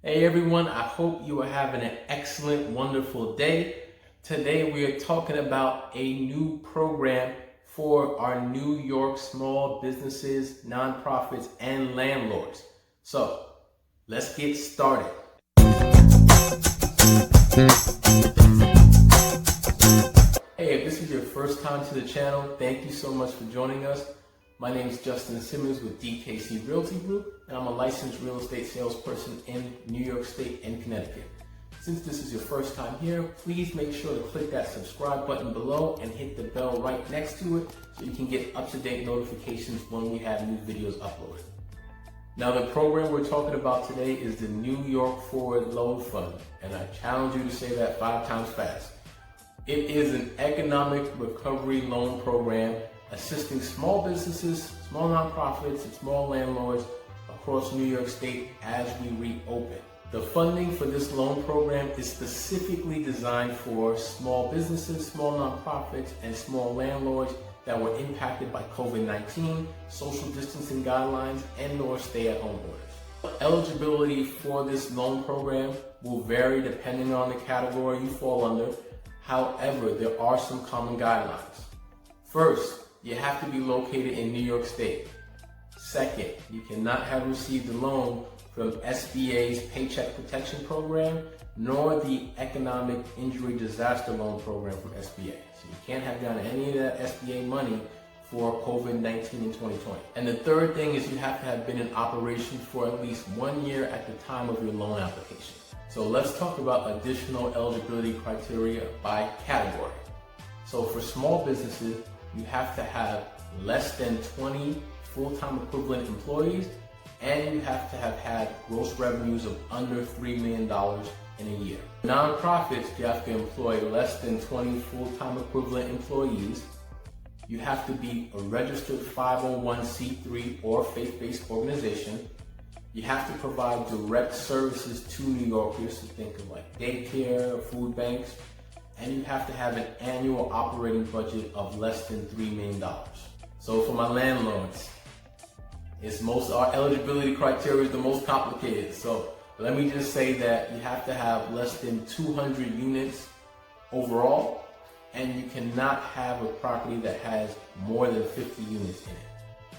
Hey everyone, I hope you are having an excellent, wonderful day. Today we are talking about a new program for our New York small businesses, nonprofits, and landlords. So let's get started. Hey, if this is your first time to the channel, thank you so much for joining us. My name is Justin Simmons with DKC Realty Group, and I'm a licensed real estate salesperson in New York State and Connecticut. Since this is your first time here, please make sure to click that subscribe button below and hit the bell right next to it so you can get up-to-date notifications when we have new videos uploaded. Now, the program we're talking about today is the New York Forward Loan Fund, and I challenge you to say that 5 times fast. It is an economic recovery loan program assisting small businesses, small nonprofits, and small landlords across New York State as we reopen. The funding for this loan program is specifically designed for small businesses, small nonprofits, and small landlords that were impacted by COVID-19, social distancing guidelines, and/or stay-at-home orders. Eligibility for this loan program will vary depending on the category you fall under. However, there are some common guidelines. First, you have to be located in New York State. Second, you cannot have received a loan from SBA's Paycheck Protection Program, nor the Economic Injury Disaster Loan Program from SBA. So you can't have gotten any of that SBA money for COVID-19 in 2020. And the third thing is you have to have been in operation for at least 1 year at the time of your loan application. So let's talk about additional eligibility criteria by category. So for small businesses, you have to have less than 20 full-time equivalent employees, and you have to have had gross revenues of under $3 million in a year. Nonprofits, you have to employ less than 20 full-time equivalent employees. You have to be a registered 501c3 or faith-based organization. You have to provide direct services to New Yorkers, so think of like daycare, food banks, and you have to have an annual operating budget of less than $3 million. So for my landlords, our eligibility criteria is the most complicated. So let me just say that you have to have less than 200 units overall, and you cannot have a property that has more than 50 units in it.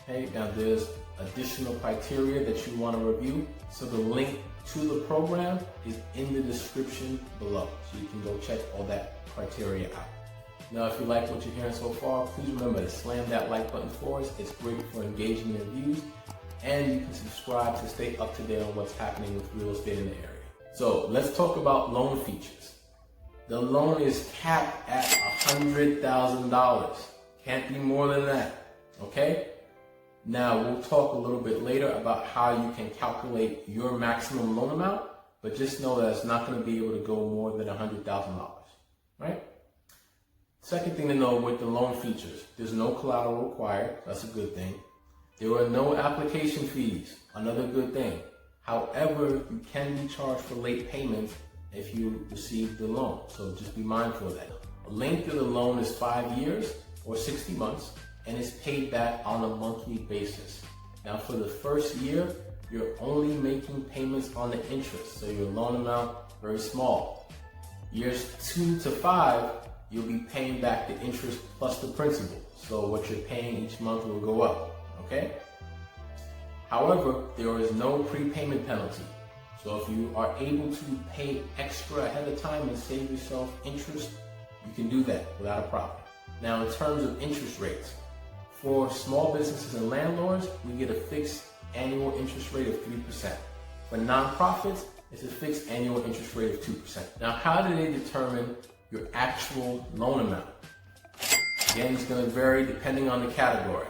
Okay, now there's additional criteria that you want to review. So the link to the program is in the description below. So you can go check all that criteria out. Now, if you like what you're hearing so far, please remember to slam that like button for us. It's great for engaging your views. And you can subscribe to stay up to date on what's happening with real estate in the area. So let's talk about loan features. The loan is capped at $100,000. Can't be more than that, okay? Now, we'll talk a little bit later about how you can calculate your maximum loan amount, but just know that it's not going to be able to go more than $100,000, right? Second thing to know with the loan features, there's no collateral required. That's a good thing. There are no application fees. Another good thing. However, you can be charged for late payments if you receive the loan, so just be mindful of that. The length of the loan is 5 years or 60 months. And it's paid back on a monthly basis. Now, for the first year, you're only making payments on the interest, so your loan amount very small. Years 2 to 5, you'll be paying back the interest plus the principal, so what you're paying each month will go up, okay? However, there is no prepayment penalty, so if you are able to pay extra ahead of time and save yourself interest, you can do that without a problem. Now, in terms of interest rates, for small businesses and landlords, we get a fixed annual interest rate of 3%. For nonprofits, it's a fixed annual interest rate of 2%. Now, how do they determine your actual loan amount? Again, it's going to vary depending on the category.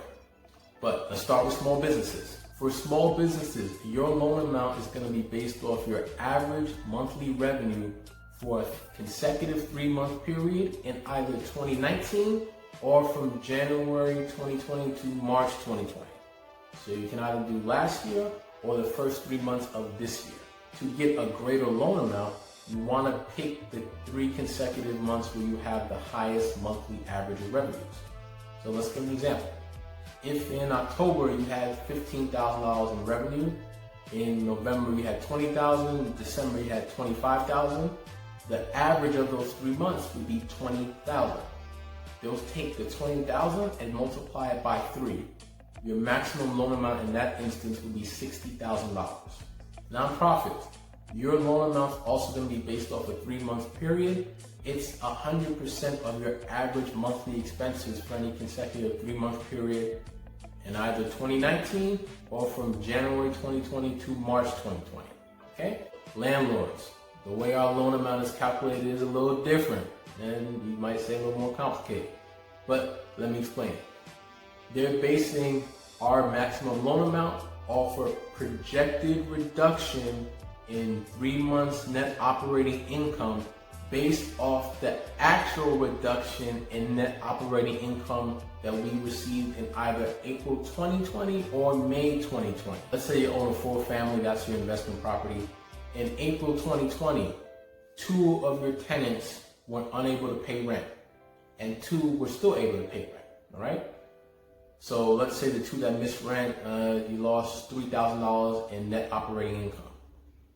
But let's start with small businesses. For small businesses, your loan amount is going to be based off your average monthly revenue for a consecutive 3-month period in either 2019 or from January 2020 to March 2020. So you can either do last year or the first 3 months of this year. To get a greater loan amount, you want to pick the 3 consecutive months where you have the highest monthly average of revenues. So let's give an example. If in October you had $15,000 in revenue, In November you had 20,000, in December you had 25,000. The average of those 3 months would be 20,000. They'll take the 20,000 and multiply it by 3. Your maximum loan amount in that instance would be $60,000. Nonprofits, your loan amount's also going to be based off a 3-month period. It's 100% of your average monthly expenses for any consecutive 3-month period in either 2019 or from January 2020 to March 2020. Okay? Landlords, the way our loan amount is calculated is a little different, and you might say a little more complicated. But let me explain. They're basing our maximum loan amount off a projected reduction in 3 months net operating income based off the actual reduction in net operating income that we received in either April 2020 or May 2020. Let's say you own a 4-family, that's your investment property. In April 2020, 2 of your tenants were unable to pay rent and 2 were still able to pay rent, all right? So let's say the 2 that missed rent, you lost $3,000 in net operating income.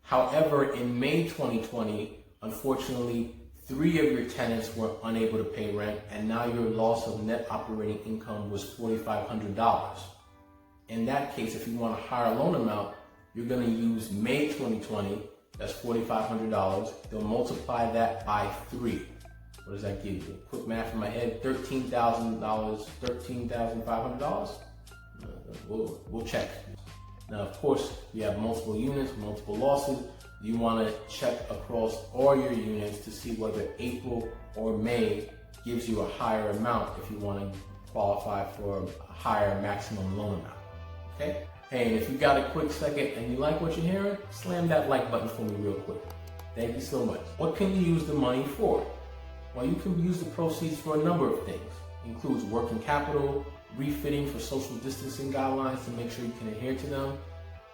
However, in May 2020, unfortunately, 3 of your tenants were unable to pay rent, and now your loss of net operating income was $4,500. In that case, if you want a higher loan amount, you're going to use May 2020, that's $4,500. They'll multiply that by 3. What does that give you? Quick math in my head, $13,000, $13,500? We'll check. Now, of course, you have multiple units, multiple losses. You want to check across all your units to see whether April or May gives you a higher amount if you want to qualify for a higher maximum loan amount. Okay? Hey, and if you got a quick second and you like what you're hearing, slam that like button for me real quick. Thank you so much. What can you use the money for? Well, you can use the proceeds for a number of things. It includes working capital, refitting for social distancing guidelines to make sure you can adhere to them,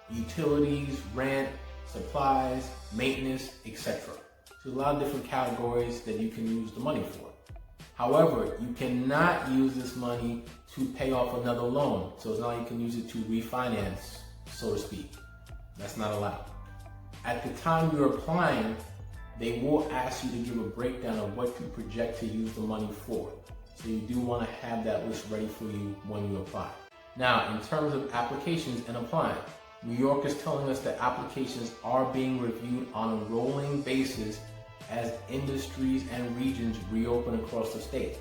utilities, rent, supplies, maintenance, etc. There's a lot of different categories that you can use the money for. However, you cannot use this money to pay off another loan. So it's not like you can use it to refinance, so to speak. That's not allowed. At the time you're applying, they will ask you to give a breakdown of what you project to use the money for. So you do want to have that list ready for you when you apply. Now, in terms of applications and applying, New York is telling us that applications are being reviewed on a rolling basis as industries and regions reopen across the state.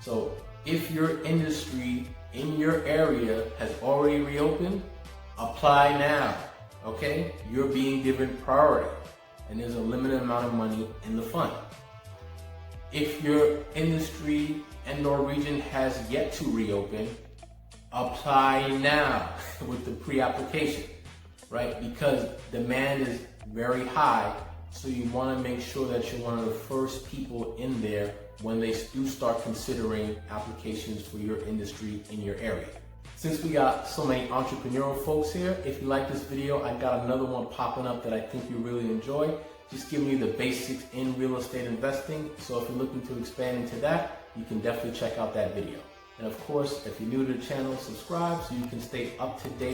So if your industry in your area has already reopened, apply now, okay? You're being given priority, and there's a limited amount of money in the fund. If your industry and/or region has yet to reopen, apply now with the pre-application, right? Because demand is very high, so you want to make sure that you're one of the first people in there when they do start considering applications for your industry in your area. Since we got so many entrepreneurial folks here, if you like this video, I got another one popping up that I think you really enjoy. Just giving you the basics in real estate investing. So if you're looking to expand into that, you can definitely check out that video. And of course, if you're new to the channel, subscribe so you can stay up to date